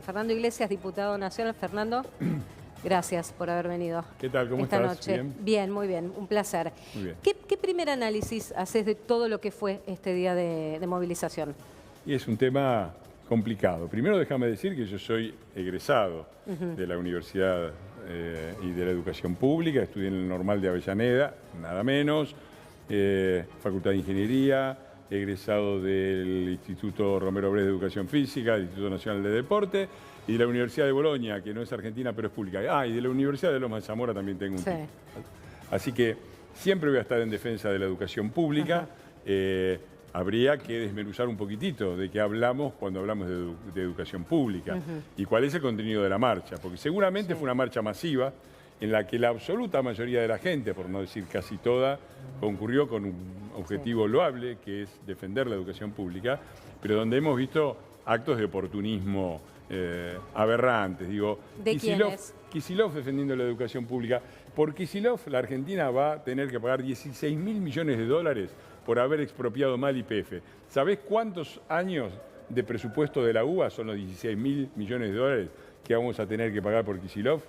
Fernando Iglesias, diputado nacional. Fernando, gracias por haber venido. ¿Qué tal? ¿Cómo esta estás? noche. ¿Bien? Bien, muy bien, un placer. Muy bien. ¿Qué primer análisis haces de todo lo que fue este día de movilización? Y es un tema complicado. Primero déjame decir que yo soy egresado de la Universidad y de la Educación Pública, estudié en el Normal de Avellaneda, nada menos, Facultad de Ingeniería, egresado del Instituto Romero Brés de Educación Física, del Instituto Nacional de Deporte, y de la Universidad de Bolonia, que no es argentina pero es pública. Y de la Universidad de Loma de Zamora también tengo un título. Así que siempre voy a estar en defensa de la educación pública. Habría que desmenuzar un poquitito de qué hablamos cuando hablamos de educación pública y cuál es el contenido de la marcha, porque seguramente fue una marcha masiva en la que la absoluta mayoría de la gente, por no decir casi toda, concurrió con un objetivo loable, que es defender la educación pública, pero donde hemos visto actos de oportunismo aberrantes. Digo, ¿De quiénes? Kicillof defendiendo la educación pública. Por Kicillof, la Argentina va a tener que pagar 16.000 millones de dólares por haber expropiado mal YPF. ¿Sabés cuántos años de presupuesto de la UBA son los 16.000 millones de dólares que vamos a tener que pagar por Kicillof?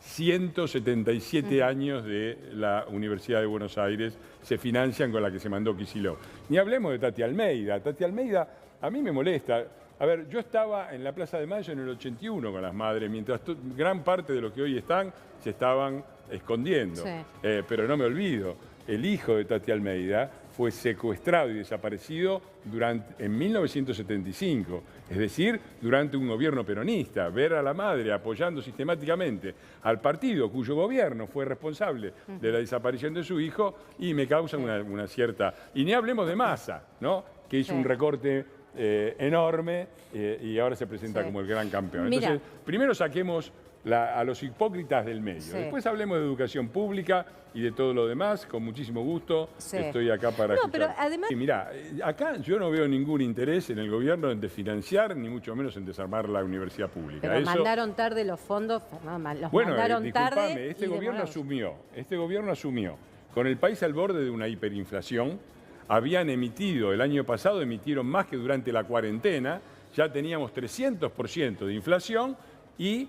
177 años de la Universidad de Buenos Aires se financian con la que se mandó Kicillof. Ni hablemos de Tati Almeida. Tati Almeida a mí me molesta. A ver, yo estaba en la Plaza de Mayo en el 81 con las madres, mientras gran parte de los que hoy están se estaban escondiendo. Pero no me olvido, el hijo de Tati Almeida fue secuestrado y desaparecido en 1975, es decir, durante un gobierno peronista. Ver a la madre apoyando sistemáticamente al partido cuyo gobierno fue responsable de la desaparición de su hijo y me causa una cierta... Y ni hablemos de Massa, ¿no? Que hizo un recorte enorme y ahora se presenta como el gran campeón. Entonces, primero saquemos a los hipócritas del medio. Después hablemos de educación pública y de todo lo demás, con muchísimo gusto. Estoy acá para escuchar. Pero además... Y mirá, acá yo no veo ningún interés en el gobierno en desfinanciar, ni mucho menos en desarmar la universidad pública. Pero mandaron tarde los fondos, los mandaron tarde. Este gobierno asumió, con el país al borde de una hiperinflación. Habían emitido, el año pasado emitieron más que durante la cuarentena, ya teníamos 300% de inflación y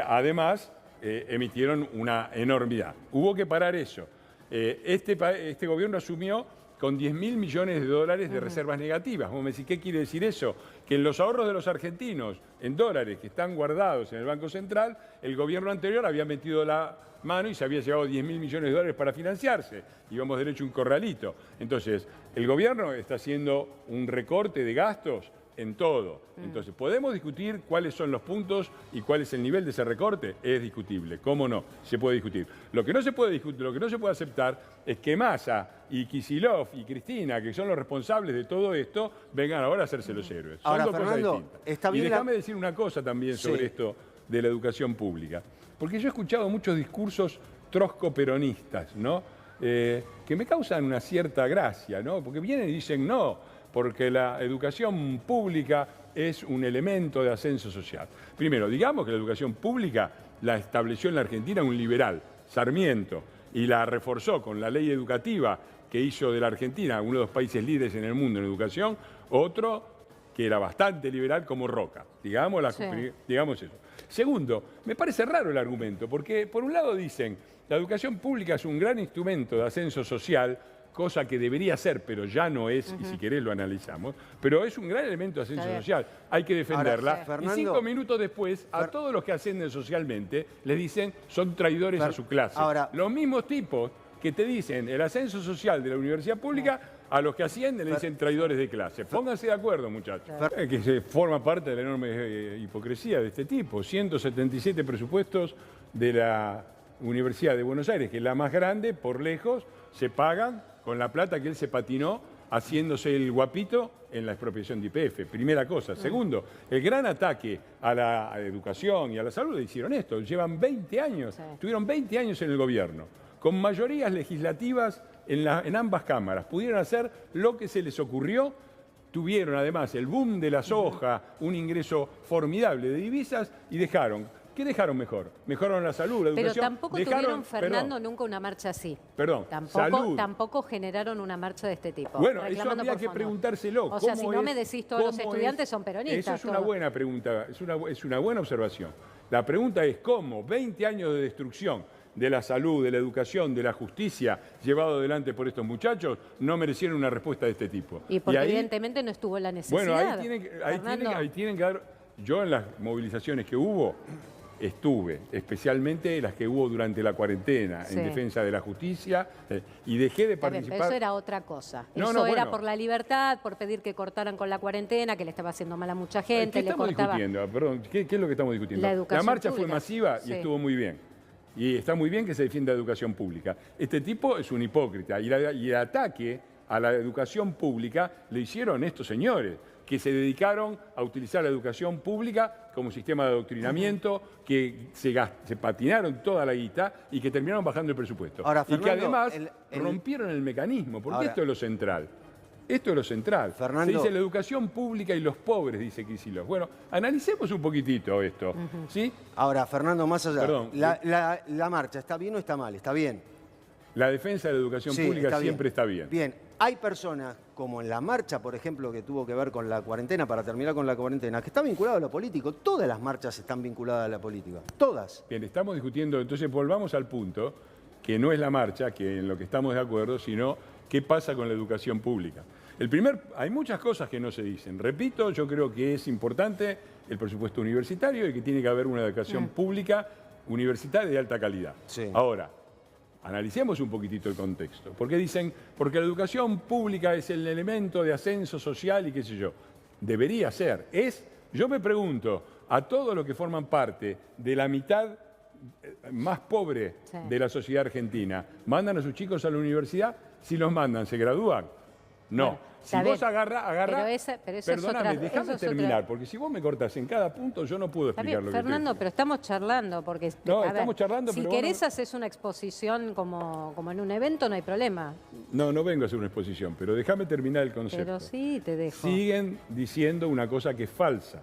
además emitieron una enormidad. Hubo que parar eso. Este gobierno asumió con 10.000 millones de dólares de reservas negativas. Vos me decís, ¿qué quiere decir eso? Que en los ahorros de los argentinos en dólares que están guardados en el Banco Central, el gobierno anterior había metido la mano y se había llevado 10.000 millones de dólares para financiarse. Íbamos derecho a un corralito. Entonces, el gobierno está haciendo un recorte de gastos en todo. Entonces, ¿podemos discutir cuáles son los puntos y cuál es el nivel de ese recorte? Es discutible, ¿cómo no? Se puede discutir. Lo que no se puede discutir, lo que no se puede aceptar es que Massa y Kicillof y Cristina, que son los responsables de todo esto, vengan ahora a hacerse los héroes. Son dos cosas distintas. Está bien. Y déjame decir una cosa también sobre esto de la educación pública. Porque yo he escuchado muchos discursos trosco-peronistas, ¿no? Que me causan una cierta gracia, ¿no? Porque vienen y dicen no, porque la educación pública es un elemento de ascenso social. Primero, digamos que la educación pública la estableció en la Argentina un liberal, Sarmiento, y la reforzó con la ley educativa que hizo de la Argentina uno de los países líderes en el mundo en educación, otro que era bastante liberal como Roca. Digamos eso. Segundo, me parece raro el argumento, porque por un lado dicen la educación pública es un gran instrumento de ascenso social, cosa que debería ser, pero ya no es, y si querés lo analizamos, pero es un gran elemento de ascenso social, hay que defenderla. Ahora, Fernando, y 5 minutos después, a todos los que ascienden socialmente, les dicen son traidores a su clase. Ahora, los mismos tipos que te dicen el ascenso social de la universidad pública, a los que ascienden le dicen traidores de clase. Pónganse de acuerdo, muchachos. Que se forma parte de la enorme hipocresía de este tipo. 177 presupuestos de la Universidad de Buenos Aires, que es la más grande, por lejos, se pagan con la plata que él se patinó haciéndose el guapito en la expropiación de YPF. Primera cosa. Segundo, el gran ataque a la educación y a la salud le hicieron esto. Llevan 20 años, tuvieron 20 años en el gobierno, con mayorías legislativas en ambas cámaras. Pudieron hacer lo que se les ocurrió. Tuvieron además el boom de la soja, un ingreso formidable de divisas y dejaron ¿Qué dejaron mejor? Mejoraron la salud, la educación. Pero tampoco tuvieron, Fernando, nunca una marcha así. Perdón, salud. Tampoco generaron una marcha de este tipo. Bueno, eso habría que preguntárselo. O sea, si no me decís todos los estudiantes son peronistas. Eso es una buena pregunta, es una buena observación. La pregunta es cómo 20 años de destrucción de la salud, de la educación, de la justicia llevado adelante por estos muchachos no merecieron una respuesta de este tipo. Y porque evidentemente no estuvo la necesidad. Bueno, ahí tienen que dar... Yo en las movilizaciones que hubo estuve, especialmente las que hubo durante la cuarentena, en defensa de la justicia, y dejé de participar. Pero eso era otra cosa. Eso era por la libertad, por pedir que cortaran con la cuarentena, que le estaba haciendo mal a mucha gente. ¿Qué estamos discutiendo? Perdón, ¿qué es lo que estamos discutiendo? La marcha fue masiva y estuvo muy bien. Y está muy bien que se defienda la educación pública. Este tipo es un hipócrita y el ataque a la educación pública le hicieron estos señores, que se dedicaron a utilizar la educación pública como sistema de adoctrinamiento, que se patinaron toda la guita y que terminaron bajando el presupuesto. Ahora, Fernando, y que además rompieron el mecanismo, porque esto es lo central. Esto es lo central. Fernando, se dice la educación pública y los pobres, dice Kicillof. Bueno, analicemos un poquitito esto. ¿Sí? Ahora, Fernando, más allá, perdón, la marcha, ¿está bien o está mal? Está bien. La defensa de la educación pública siempre está bien. Bien, hay personas, como en la marcha, por ejemplo, que tuvo que ver con la cuarentena, para terminar con la cuarentena, que está vinculado a lo político. Todas las marchas están vinculadas a la política. Todas. Bien, estamos discutiendo, entonces volvamos al punto, que no es la marcha, que en lo que estamos de acuerdo, sino qué pasa con la educación pública. Hay muchas cosas que no se dicen. Repito, yo creo que es importante el presupuesto universitario y que tiene que haber una educación pública universitaria de alta calidad. Sí. Ahora, analicemos un poquitito el contexto. ¿Por qué dicen? Porque la educación pública es el elemento de ascenso social y qué sé yo. Debería ser. Yo me pregunto, a todos los que forman parte de la mitad más pobre de la sociedad argentina, ¿mandan a sus chicos a la universidad? Si los mandan, ¿se gradúan? No. Bueno, si vos agarrás... Pero eso perdóname, déjame terminar, porque si vos me cortás en cada punto, yo no puedo explicar lo que Fernando, pero estamos charlando, porque... No, estamos charlando, si pero querés haces una exposición como en un evento, no hay problema. No vengo a hacer una exposición, pero déjame terminar el concepto. Pero sí, te dejo. Siguen diciendo una cosa que es falsa.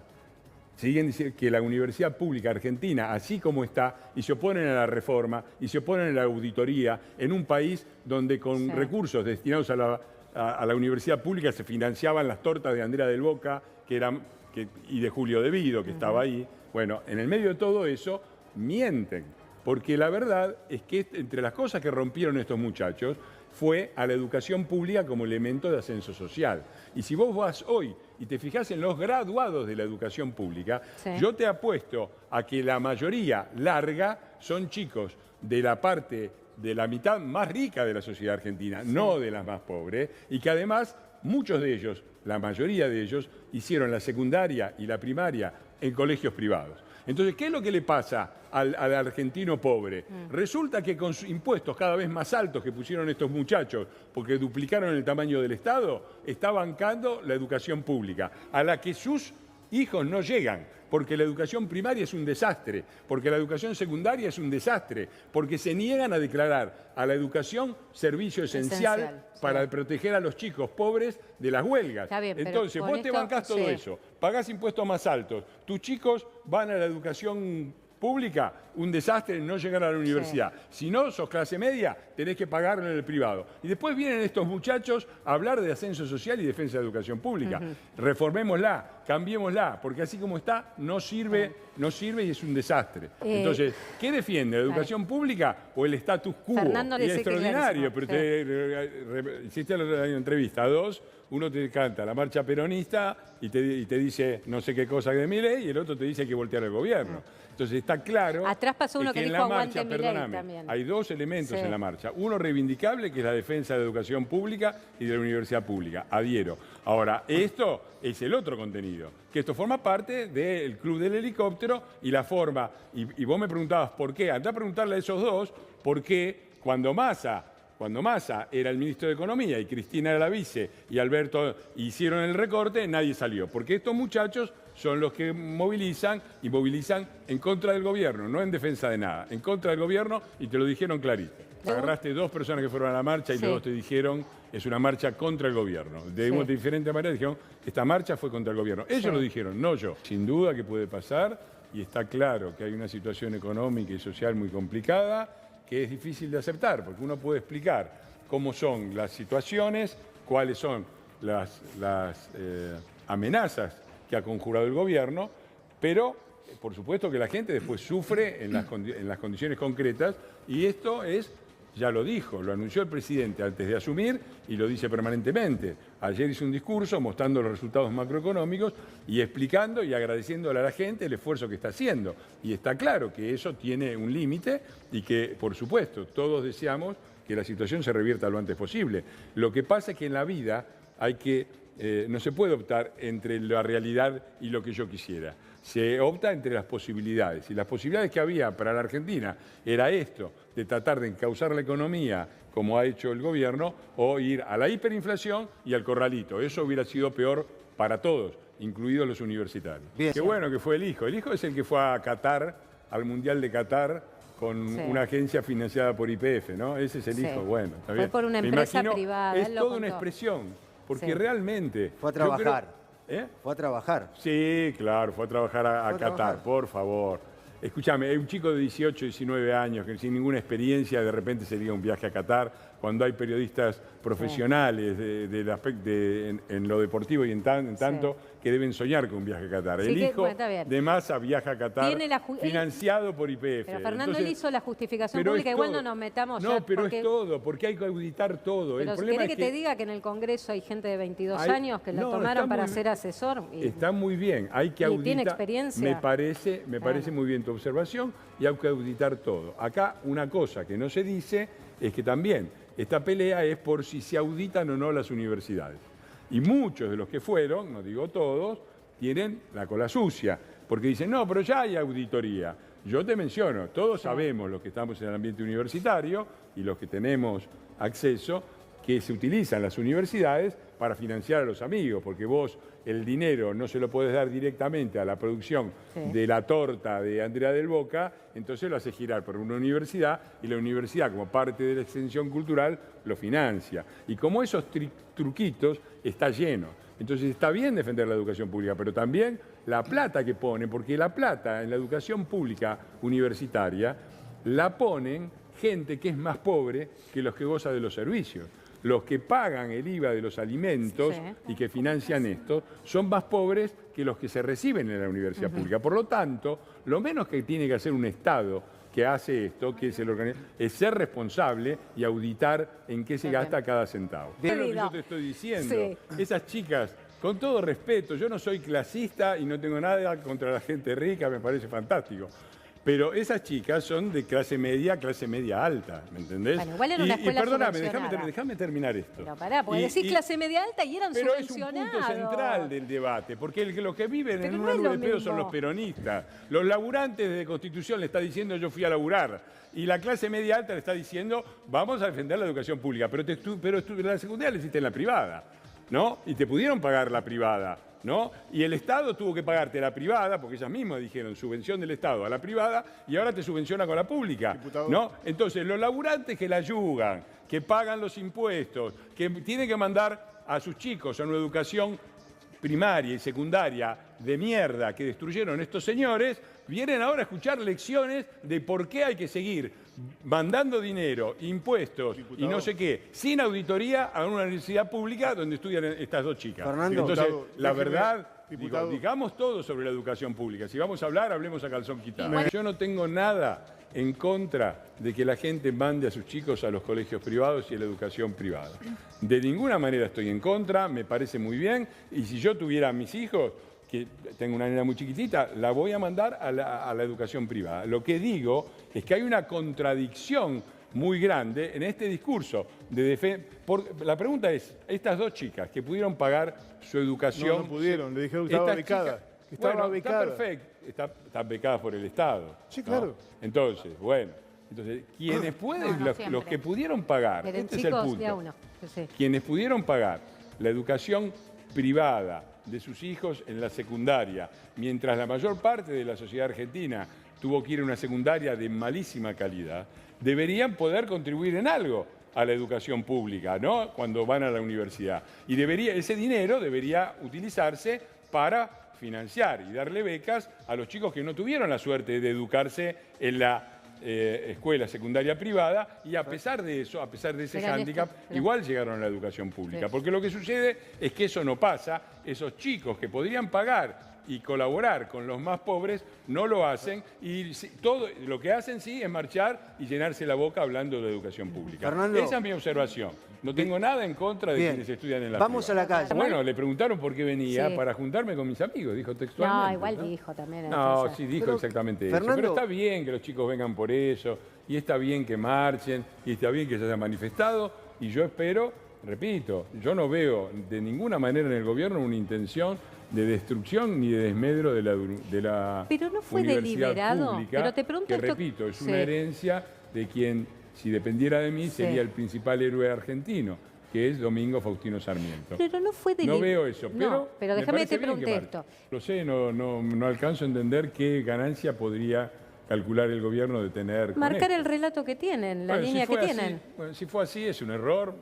Siguen diciendo que la universidad pública argentina, así como está, y se oponen a la reforma, y se oponen a la auditoría, en un país donde con recursos destinados a la universidad pública se financiaban las tortas de Andrea del Boca y de Julio De Vido, que estaba ahí. Bueno, en el medio de todo eso, mienten. Porque la verdad es que entre las cosas que rompieron estos muchachos fue a la educación pública como elemento de ascenso social. Y si vos vas hoy y te fijás en los graduados de la educación pública, yo te apuesto a que la mayoría larga son chicos de la parte de la mitad más rica de la sociedad argentina, no de las más pobres, y que además muchos de ellos, la mayoría de ellos, hicieron la secundaria y la primaria en colegios privados. Entonces, ¿qué es lo que le pasa al argentino pobre? Resulta que con sus impuestos cada vez más altos que pusieron estos muchachos, porque duplicaron el tamaño del Estado, está bancando la educación pública, a la que sus hijos no llegan, porque la educación primaria es un desastre, porque la educación secundaria es un desastre, porque se niegan a declarar a la educación servicio esencial para proteger a los chicos pobres de las huelgas. Está bien, entonces, vos te bancás todo eso, pagás impuestos más altos, tus chicos van a la educación pública, un desastre no llegar a la universidad. Si no, sos clase media, tenés que pagarlo en el privado. Y después vienen estos muchachos a hablar de ascenso social y defensa de la educación pública. Reformémosla, cambiémosla, porque así como está, no sirve y es un desastre. Entonces, ¿qué defiende? ¿La educación pública o el status quo? Fernando, y es extraordinario, pero hiciste la entrevista a dos, uno te canta la marcha peronista y te dice no sé qué cosa de Milei y el otro te dice que voltear al gobierno. Entonces está claro. Atrás pasó uno que en dijo la marcha, aguante Milei también. Hay dos elementos en la marcha. Uno reivindicable, que es la defensa de la educación pública y de la universidad pública. Adhiero. Ahora, esto es el otro contenido, que esto forma parte del Club del Helicóptero y la forma. Y vos me preguntabas por qué. Andá a preguntarle a esos dos por qué cuando Massa era el ministro de Economía y Cristina era la vice y Alberto hicieron el recorte, nadie salió. Porque estos muchachos son los que movilizan en contra del gobierno, no en defensa de nada, en contra del gobierno y te lo dijeron clarito. Agarraste dos personas que fueron a la marcha y los dos te dijeron es una marcha contra el gobierno. De diferente manera dijeron esta marcha fue contra el gobierno. Ellos lo dijeron, no yo. Sin duda que puede pasar y está claro que hay una situación económica y social muy complicada que es difícil de aceptar, porque uno puede explicar cómo son las situaciones, cuáles son las amenazas que ha conjurado el gobierno, pero por supuesto que la gente después sufre en las condiciones concretas, y esto es, ya lo dijo, lo anunció el presidente antes de asumir y lo dice permanentemente. Ayer hizo un discurso mostrando los resultados macroeconómicos y explicando y agradeciéndole a la gente el esfuerzo que está haciendo. Y está claro que eso tiene un límite y que, por supuesto, todos deseamos que la situación se revierta lo antes posible. Lo que pasa es que en la vida hay que, no se puede optar entre la realidad y lo que yo quisiera. Se opta entre las posibilidades. Y las posibilidades que había para la Argentina era esto, de tratar de encauzar la economía como ha hecho el gobierno, o ir a la hiperinflación y al corralito. Eso hubiera sido peor para todos, incluidos los universitarios. Bien. Qué bueno que fue el hijo. El hijo es el que fue a Qatar, al Mundial de Qatar, con una agencia financiada por YPF, ¿no? Ese es el hijo, bueno, está bien. Fue por una empresa privada. Es toda una expresión, porque realmente... Fue a trabajar. Fue a trabajar. Sí, claro, fue a trabajar a Qatar, por favor. Escúchame, hay un chico de 18, 19 años que sin ninguna experiencia de repente sería un viaje a Qatar, cuando hay periodistas profesionales en lo deportivo y en tanto que deben soñar con un viaje a Qatar. El hijo de Massa viaja a Qatar financiado por YPF. Pero Fernando le hizo la justificación pública, igual no nos metamos. No, pero es todo, porque hay que auditar todo. Pero si querés que te diga que en el Congreso hay gente de 22 años que lo tomaron para ser asesor. Está muy bien, hay que auditar. ¿Tiene experiencia? Me parece muy bien tu observación, y hay que auditar todo. Acá una cosa que no se dice es que también esta pelea es por si se auditan o no las universidades. Y muchos de los que fueron, no digo todos, tienen la cola sucia, porque dicen, no, pero ya hay auditoría. Yo te menciono, todos sabemos, los que estamos en el ambiente universitario y los que tenemos acceso, que se utilizan las universidades para financiar a los amigos, porque vos el dinero no se lo podés dar directamente a la producción de la torta de Andrea del Boca, entonces lo hace girar por una universidad, y la universidad, como parte de la extensión cultural, lo financia. Y como esos truquitos está lleno. Entonces está bien defender la educación pública, pero también la plata que ponen, porque la plata en la educación pública universitaria la ponen gente que es más pobre que los que gozan de los servicios. Los que pagan el IVA de los alimentos y que financian esto son más pobres que los que se reciben en la universidad pública. Por lo tanto, lo menos que tiene que hacer un Estado que hace esto, que es el organismo, es ser responsable y auditar en qué se gasta cada centavo. Es lo que yo te estoy diciendo. Esas chicas, con todo respeto, yo no soy clasista y no tengo nada contra la gente rica, me parece fantástico. Pero esas chicas son de clase media alta, ¿me entendés? Bueno, igual en una escuela perdóname, déjame terminar esto. Pero pará, porque decís clase media alta y eran subvencionados. Pero es un punto central del debate, porque los que viven en una nube de pedo son los peronistas. Los laburantes de Constitución le está diciendo yo fui a laburar. Y la clase media alta le está diciendo vamos a defender la educación pública. Pero la secundaria la hiciste en la privada, ¿no? Y te pudieron pagar la privada, ¿no? Y el Estado tuvo que pagarte la privada, porque ellas mismas dijeron subvención del Estado a la privada, y ahora te subvenciona con la pública, ¿no? Entonces, los laburantes que la ayudan, que pagan los impuestos, que tienen que mandar a sus chicos a una educación primaria y secundaria de mierda que destruyeron estos señores, vienen ahora a escuchar lecciones de por qué hay que seguir mandando dinero, impuestos y no sé qué, sin auditoría a una universidad pública donde estudian estas dos chicas. Fernando, entonces, la verdad, digamos todo sobre la educación pública. Si vamos a hablar, hablemos a calzón quitado. Yo no tengo nada en contra de que la gente mande a sus chicos a los colegios privados y a la educación privada. De ninguna manera estoy en contra, me parece muy bien, y si yo tuviera a mis hijos, que tengo una nena muy chiquitita, la voy a mandar a la educación privada. Lo que digo es que hay una contradicción muy grande en este discurso de la pregunta es, estas dos chicas que pudieron pagar su educación... No pudieron, le dijeron que estaba becada. Está perfecto, están becadas por el Estado. Sí, claro. ¿No? Entonces, quienes pueden, los que pudieron pagar, este es el punto, quienes pudieron pagar la educación privada de sus hijos en la secundaria, mientras la mayor parte de la sociedad argentina tuvo que ir a una secundaria de malísima calidad, deberían poder contribuir en algo a la educación pública, ¿no? Cuando van a la universidad. Y ese dinero debería utilizarse para financiar y darle becas a los chicos que no tuvieron la suerte de educarse en la escuela secundaria privada y a pesar de eso, a pesar de ese hándicap, igual llegaron a la educación pública. Sí. Porque lo que sucede es que eso no pasa, esos chicos que podrían pagar y colaborar con los más pobres, no lo hacen y todo lo que hacen sí es marchar y llenarse la boca hablando de educación pública. Fernando, esa es mi observación. No tengo nada en contra de quienes estudian en la Vamos privada. A la calle. Bueno, le preguntaron por qué venía, para juntarme con mis amigos, dijo textualmente. No, igual dijo también. No, sí dijo exactamente eso. Pero está bien que los chicos vengan por eso, y está bien que marchen, y está bien que se hayan manifestado, y yo espero, repito, yo no veo de ninguna manera en el gobierno una intención de destrucción ni de desmedro de la pero no fue universidad deliberado. pública, Pero te pregunto que esto... repito, es una herencia de quien, si dependiera de mí, sería el principal héroe argentino, que es Domingo Faustino Sarmiento. Pero no fue deliberado. No veo eso, pero déjame que te pregunte esto. Lo sé, no alcanzo a entender qué ganancia podría calcular el gobierno de tener. Marcar el relato que tienen, la línea que tienen. Bueno, si fue así, es un error,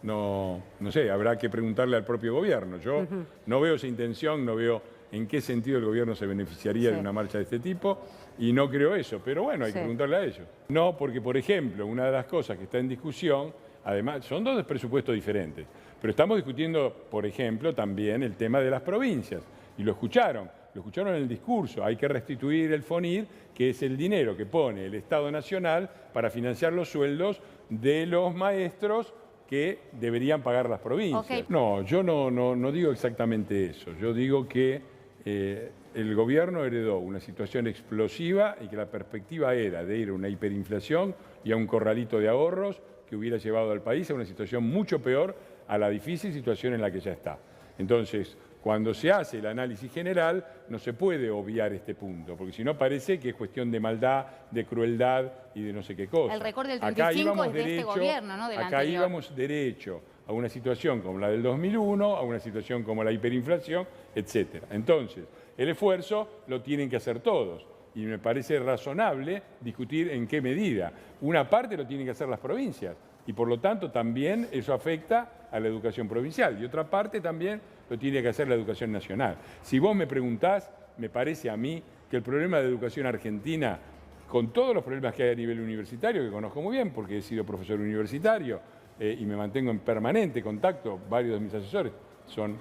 no sé, habrá que preguntarle al propio gobierno. Yo no veo esa intención, no veo en qué sentido el gobierno se beneficiaría de una marcha de este tipo y no creo eso, pero bueno, hay que preguntarle a ellos. No, porque por ejemplo, una de las cosas que está en discusión, además, son dos presupuestos diferentes, pero estamos discutiendo, por ejemplo, también el tema de las provincias y lo escucharon en el discurso, hay que restituir el FONIR, que es el dinero que pone el Estado Nacional para financiar los sueldos de los maestros que deberían pagar las provincias. Okay. No, yo no digo exactamente eso. Yo digo que el gobierno heredó una situación explosiva y que la perspectiva era de ir a una hiperinflación y a un corralito de ahorros que hubiera llevado al país a una situación mucho peor a la difícil situación en la que ya está. Entonces, cuando se hace el análisis general, no se puede obviar este punto, porque si no parece que es cuestión de maldad, de crueldad y de no sé qué cosa. El récord del 35 es de este gobierno, no del anterior. Acá íbamos derecho a una situación como la del 2001, a una situación como la hiperinflación, etc. Entonces, el esfuerzo lo tienen que hacer todos. Y me parece razonable discutir en qué medida. Una parte lo tienen que hacer las provincias y por lo tanto también eso afecta a la educación provincial y otra parte también lo tiene que hacer la educación nacional. Si vos me preguntás, me parece a mí que el problema de educación argentina, con todos los problemas que hay a nivel universitario, que conozco muy bien porque he sido profesor universitario y me mantengo en permanente contacto, varios de mis asesores son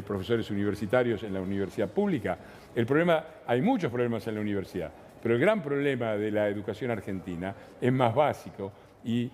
profesores universitarios en la universidad pública. Hay muchos problemas en la universidad, pero el gran problema de la educación argentina es más básico y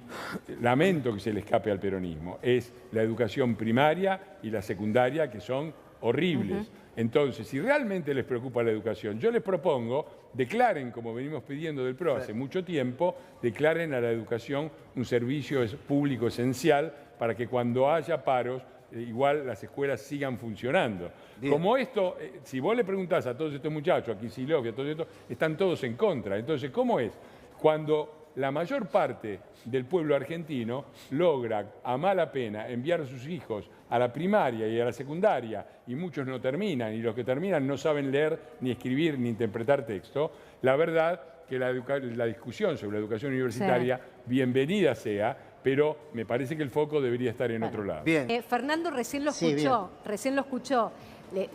lamento que se le escape al peronismo, es la educación primaria y la secundaria, que son horribles. Entonces, si realmente les preocupa la educación, yo les propongo, declaren, como venimos pidiendo del PRO hace mucho tiempo, declaren a la educación un servicio público esencial para que cuando haya paros, igual las escuelas sigan funcionando. Bien. Como esto, si vos le preguntás a todos estos muchachos, a Kicillof y a todos estos, están todos en contra. Entonces, ¿cómo es? Cuando la mayor parte del pueblo argentino logra a mala pena enviar a sus hijos a la primaria y a la secundaria, y muchos no terminan, y los que terminan no saben leer, ni escribir, ni interpretar texto, la verdad que la discusión sobre la educación universitaria, bienvenida sea, pero me parece que el foco debería estar en otro lado. Bien. Fernando recién lo escuchó,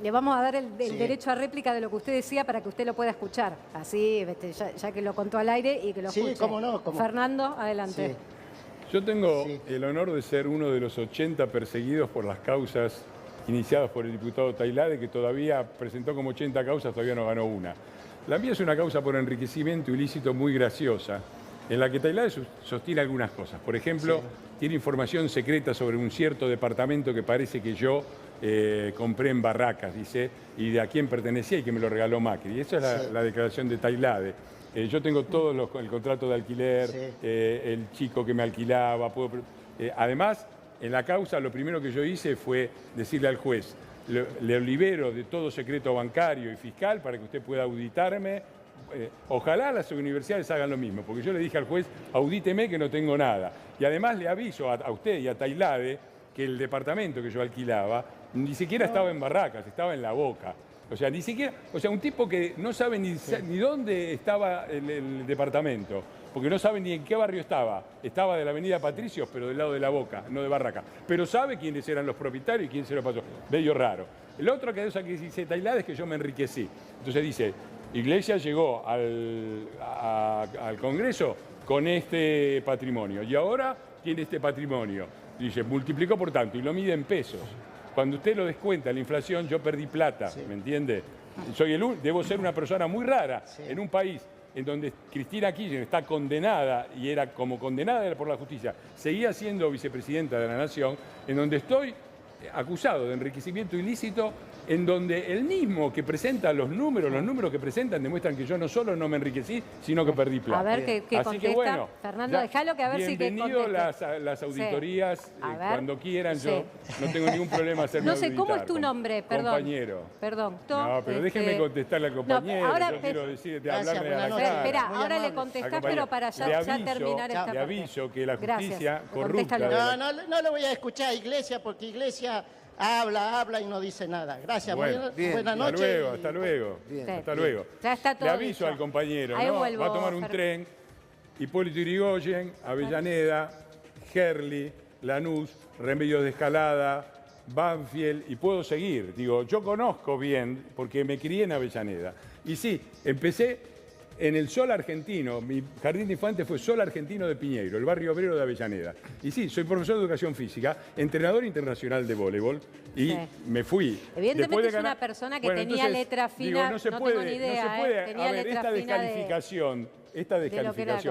Le vamos a dar el derecho a réplica de lo que usted decía para que usted lo pueda escuchar. Así, ya que lo contó al aire y que lo escuche. Sí, cómo no. Fernando, adelante. Sí. Yo tengo el honor de ser uno de los 80 perseguidos por las causas iniciadas por el diputado Tailade, que todavía presentó como 80 causas, todavía no ganó una. La mía es una causa por enriquecimiento ilícito muy graciosa, en la que Tailade sostiene algunas cosas. Por ejemplo, tiene información secreta sobre un cierto departamento que parece que yo compré en Barracas, dice, y de a quién pertenecía y que me lo regaló Macri. Y esa es la declaración de Tailade. Yo tengo todo el contrato de alquiler, el chico que me alquilaba. Además, en la causa lo primero que yo hice fue decirle al juez, le libero de todo secreto bancario y fiscal para que usted pueda auditarme. Ojalá las universidades hagan lo mismo, porque yo le dije al juez, audíteme que no tengo nada. Y además le aviso a usted y a Tailade que el departamento que yo alquilaba ni siquiera estaba en Barracas, estaba en La Boca. O sea, ni siquiera, un tipo que no sabe ni dónde estaba el departamento, porque no sabe ni en qué barrio estaba. Estaba de la avenida Patricios, pero del lado de La Boca, no de Barracas. Pero sabe quiénes eran los propietarios y quién se lo pasó. Bello raro. La otra cosa que dice Tailade es que yo me enriquecí. Entonces dice, Iglesias llegó al Congreso con este patrimonio y ahora tiene este patrimonio. Dice, multiplicó por tanto y lo mide en pesos. Cuando usted lo descuenta la inflación, yo perdí plata, ¿me entiende? Debo ser una persona muy rara en un país en donde Cristina Kirchner está condenada y era como condenada por la justicia, seguía siendo vicepresidenta de la Nación, en donde estoy acusado de enriquecimiento ilícito, en donde el mismo que presenta los números que presentan demuestran que yo no solo no me enriquecí, sino que perdí plata. A ver qué Así contesta. que bueno, Fernando, déjalo que a ver si bienvenido contesta. las auditorías, A ver. cuando quieran, Sí. yo no tengo ningún problema hacerme No sé, ¿cómo es auditar, tu nombre? Perdón. Compañero. Perdón. No, pero déjeme contestarle al compañero, ahora, yo quiero decirte, Gracias, hablarme a la buenas cara. noches. Espera, Muy ahora le amable. contestás, Compañero, pero para ya terminar esta le parte. aviso que la justicia Gracias. corrupta... Contéstalo. No le voy a escuchar a Iglesia porque Iglesia habla y no dice nada. Gracias, Bueno, buenas noches. Hasta luego. Bien. Hasta luego. Ya está todo Le aviso dicho. al compañero, Ahí ¿no? vuelvo, Va a tomar un Fer. tren, Hipólito Yrigoyen, Avellaneda, Gerli, Lanús, Remedios de Escalada, Banfield, y puedo seguir. Digo, yo conozco bien, porque me crié en Avellaneda. Y sí, empecé en el Sol Argentino, mi jardín de infantes fue Sol Argentino de Piñeiro, el barrio obrero de Avellaneda. Y sí, soy profesor de educación física, entrenador internacional de voleibol, y me fui. Evidentemente Después de es una ganar- persona que Bueno, tenía entonces, letra fina, digo, no se no puede, tengo ni idea, no se puede. tenía A ver, letra esta fina de descalificación,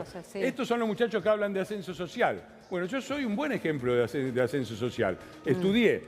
cosa, sí. estos son los muchachos que hablan de ascenso social. Bueno, yo soy un buen ejemplo de ascenso social. Estudié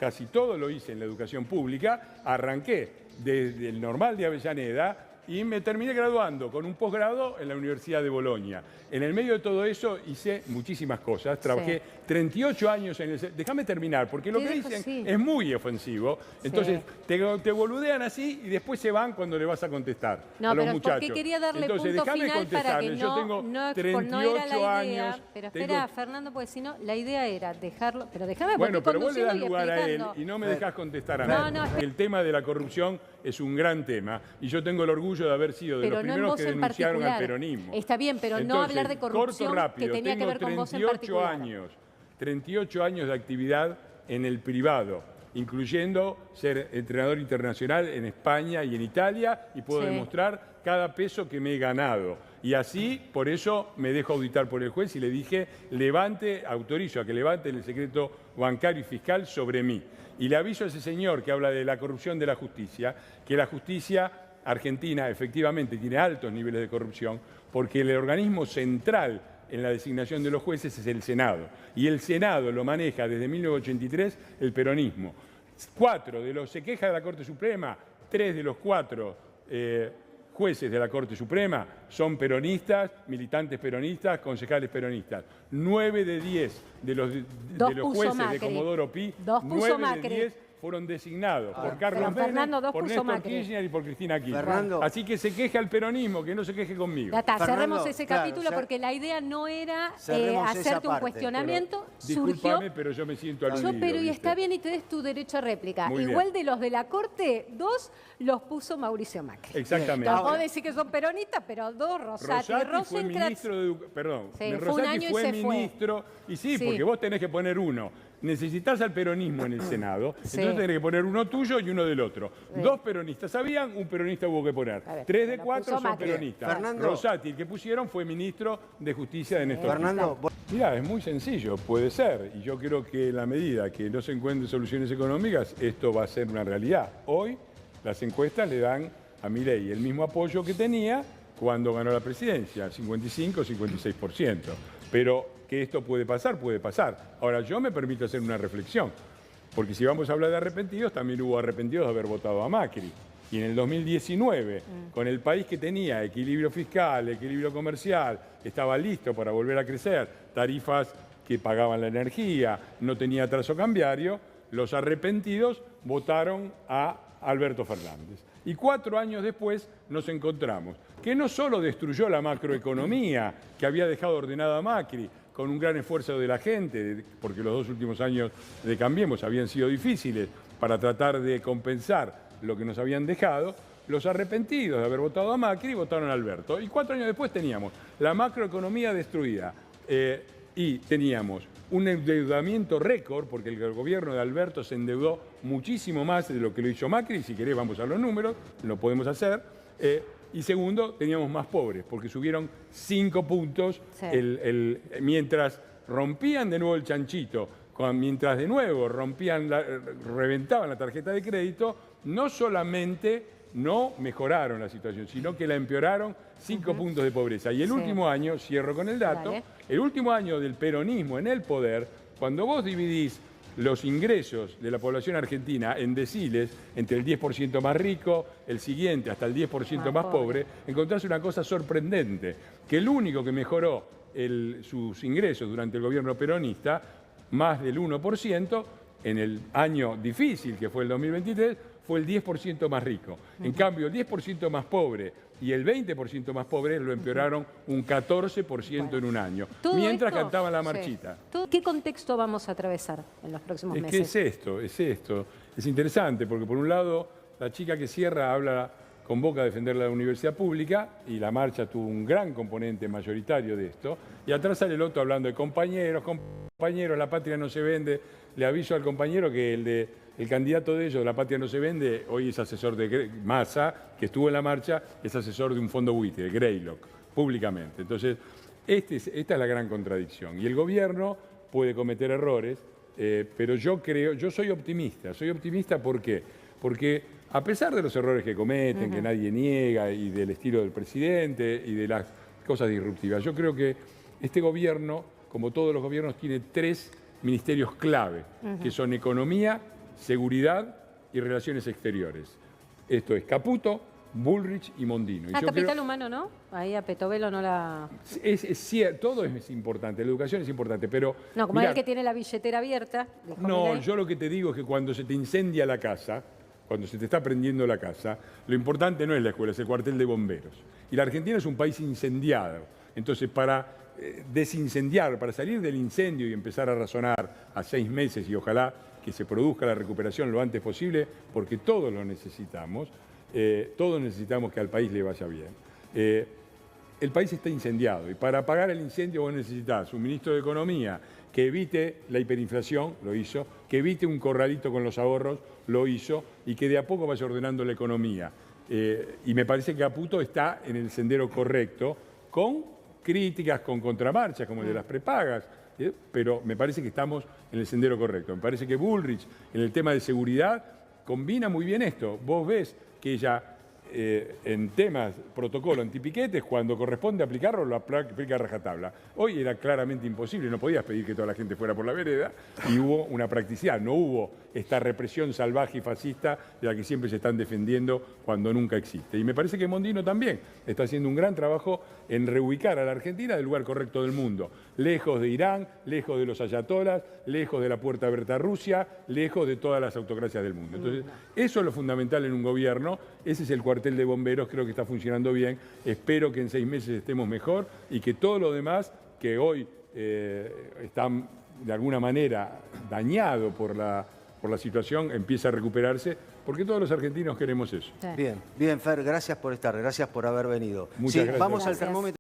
casi todo lo hice en la educación pública, arranqué desde el normal de Avellaneda y me terminé graduando con un posgrado en la Universidad de Bolonia. En el medio de todo eso hice muchísimas cosas. Trabajé 38 años en el... Déjame terminar, porque lo Te que dejo, dicen sí. es muy ofensivo. Entonces, te boludean así y después se van cuando le vas a contestar No, a los pero muchachos. porque quería darle Entonces, punto déjame final para que contestarle. Yo tengo no era 38 la idea. años. Pero tengo- espera, Fernando, porque si no, la idea era dejarlo. Pero déjame Bueno, porque pero vos le das conduciendo y lugar a él explicando. y no me dejás contestar a No, mí. no, espera. El tema de la corrupción es un gran tema y yo tengo el orgullo de haber sido de Pero los no en primeros vos que en denunciaron al particular. peronismo. Está bien, pero no Entonces, hablar de corrupción corto rápido, que tenía que tengo ver con vos en 38 particular. años, 38 años de actividad en el privado, incluyendo ser entrenador internacional en España y en Italia, y puedo Sí. demostrar cada peso que me he ganado. Y así, por eso me dejo auditar por el juez y le dije, autorizo a que levante el secreto bancario y fiscal sobre mí. Y le aviso a ese señor que habla de la corrupción de la justicia, que la justicia argentina efectivamente tiene altos niveles de corrupción, porque el organismo central en la designación de los jueces es el Senado. Y el Senado lo maneja desde 1983 el peronismo. 4 de los se queja de la Corte Suprema, 3 de los 4 jueces de la Corte Suprema son peronistas, militantes peronistas, concejales peronistas. 9 de 10 de los puso jueces Macri. de Comodoro Pi, 2 puso 9 de Macri. 10 fueron designados por Carlos pero Fernando, Menem, 2 por puso Néstor Macri. Kirchner y por Cristina Kirchner. Fernando. Así que se queja el peronismo, que no se queje conmigo. Ya está, Fernando, cerremos ese claro, capítulo ya- porque la idea no era Cerremos esa hacerte un parte, cuestionamiento. Discúlpame, Surgió. pero yo me siento Yo, aludido. pero y ¿viste? está bien y te des tu derecho a réplica. Muy Igual bien. de los de la Corte, 2 los puso Mauricio Macri. Exactamente. Los vos decís que son peronistas, pero 2 Rosati. Rosati fue Rosenkrantz. ministro de Perdón, Sí, fue un Rosati año y fue se fue. ministro. Y sí, Sí. porque vos tenés que poner uno. Necesitas al peronismo en el Senado, Sí. entonces tenés que poner uno tuyo y uno del otro. Sí. 2 peronistas habían, un peronista hubo que poner. A ver, 3 de lo 4 puso son Macri. peronistas. Fernando. Rosati, el que pusieron, fue ministro de Justicia de Néstor Fernando, vos- Mirá, es muy sencillo, puede ser. Y yo creo que en la medida que no se encuentren soluciones económicas, esto va a ser una realidad. Hoy las encuestas le dan a Milei el mismo apoyo que tenía cuando ganó la presidencia, 55-56%. Pero que esto puede pasar, puede pasar. Ahora, yo me permito hacer una reflexión, porque si vamos a hablar de arrepentidos, también hubo arrepentidos de haber votado a Macri. Y en el 2019, con el país que tenía equilibrio fiscal, equilibrio comercial, estaba listo para volver a crecer, tarifas que pagaban la energía, no tenía atraso cambiario, los arrepentidos votaron a Alberto Fernández. Y 4 años después nos encontramos que no solo destruyó la macroeconomía que había dejado ordenada Macri, con un gran esfuerzo de la gente, porque los 2 últimos años de Cambiemos habían sido difíciles para tratar de compensar lo que nos habían dejado, los arrepentidos de haber votado a Macri votaron a Alberto. Y 4 años después teníamos la macroeconomía destruida, y teníamos un endeudamiento récord, porque el gobierno de Alberto se endeudó muchísimo más de lo que lo hizo Macri. Si querés vamos a los números, lo podemos hacer. Y segundo, teníamos más pobres, porque subieron 5 puntos mientras rompían de nuevo el chanchito, mientras de nuevo reventaban la tarjeta de crédito, no solamente no mejoraron la situación, sino que la empeoraron 5 puntos de pobreza. Y el último año, cierro con el dato, el último año del peronismo en el poder, cuando vos dividís los ingresos de la población argentina en deciles, entre el 10% más rico, el siguiente hasta el 10% más pobre, encontrás una cosa sorprendente, que el único que mejoró sus ingresos durante el gobierno peronista, más del 1%, en el año difícil que fue el 2023, fue el 10% más rico. En cambio, el 10% más pobre y el 20% más pobre lo empeoraron un 14% en un año, mientras cantaban la marchita. ¿Qué contexto vamos a atravesar en los próximos meses? Que es esto. Es interesante porque, por un lado, la chica que cierra convoca a defender la universidad pública y la marcha tuvo un gran componente mayoritario de esto. Y atrás sale el otro hablando de compañeros, la patria no se vende. Le aviso al compañero que el candidato de ellos, La Patria no se vende, hoy es asesor de Massa, que estuvo en la marcha, es asesor de un fondo buitre, Greylock, públicamente. Entonces, esta es la gran contradicción. Y el gobierno puede cometer errores, pero yo soy optimista. Soy optimista ¿por qué? Porque a pesar de los errores que cometen, que nadie niega, y del estilo del presidente, y de las cosas disruptivas, yo creo que este gobierno, como todos los gobiernos, tiene 3 ministerios clave, que son economía, seguridad y relaciones exteriores. Esto es Caputo, Bullrich y Mondino. Capital humano, ¿no? Ahí a Petovelo no la... Es cierto, todo es importante, la educación es importante, pero... No, como es el que tiene la billetera abierta. No, yo lo que te digo es que cuando se te incendia la casa, cuando se te está prendiendo la casa, lo importante no es la escuela, es el cuartel de bomberos. Y la Argentina es un país incendiado. Entonces, para desincendiar, para salir del incendio y empezar a razonar a 6 meses y ojalá que se produzca la recuperación lo antes posible, porque todos lo necesitamos, todos necesitamos que al país le vaya bien. El país está incendiado y para apagar el incendio vos necesitás un ministro de Economía que evite la hiperinflación, lo hizo, que evite un corralito con los ahorros, lo hizo, y que de a poco vaya ordenando la economía. Y me parece que Caputo está en el sendero correcto, con críticas, con contramarchas, como el de las prepagas, pero me parece que estamos en el sendero correcto. Me parece que Bullrich, en el tema de seguridad, combina muy bien esto. Vos ves que ella, en temas protocolo antipiquetes, cuando corresponde aplicarlo, lo aplica a rajatabla. Hoy era claramente imposible, no podías pedir que toda la gente fuera por la vereda, y hubo una practicidad, no hubo esta represión salvaje y fascista de la que siempre se están defendiendo cuando nunca existe. Y me parece que Mondino también está haciendo un gran trabajo en reubicar a la Argentina del lugar correcto del mundo, lejos de Irán, lejos de los ayatolas, lejos de la puerta abierta a Rusia, lejos de todas las autocracias del mundo. Entonces, eso es lo fundamental en un gobierno, ese es el cuartel de bomberos, creo que está funcionando bien, espero que en 6 meses estemos mejor y que todo lo demás que hoy está de alguna manera dañado por la situación empiece a recuperarse, porque todos los argentinos queremos eso. Bien, Fer, gracias por estar, gracias por haber venido. Muchas gracias. Vamos al termómetro.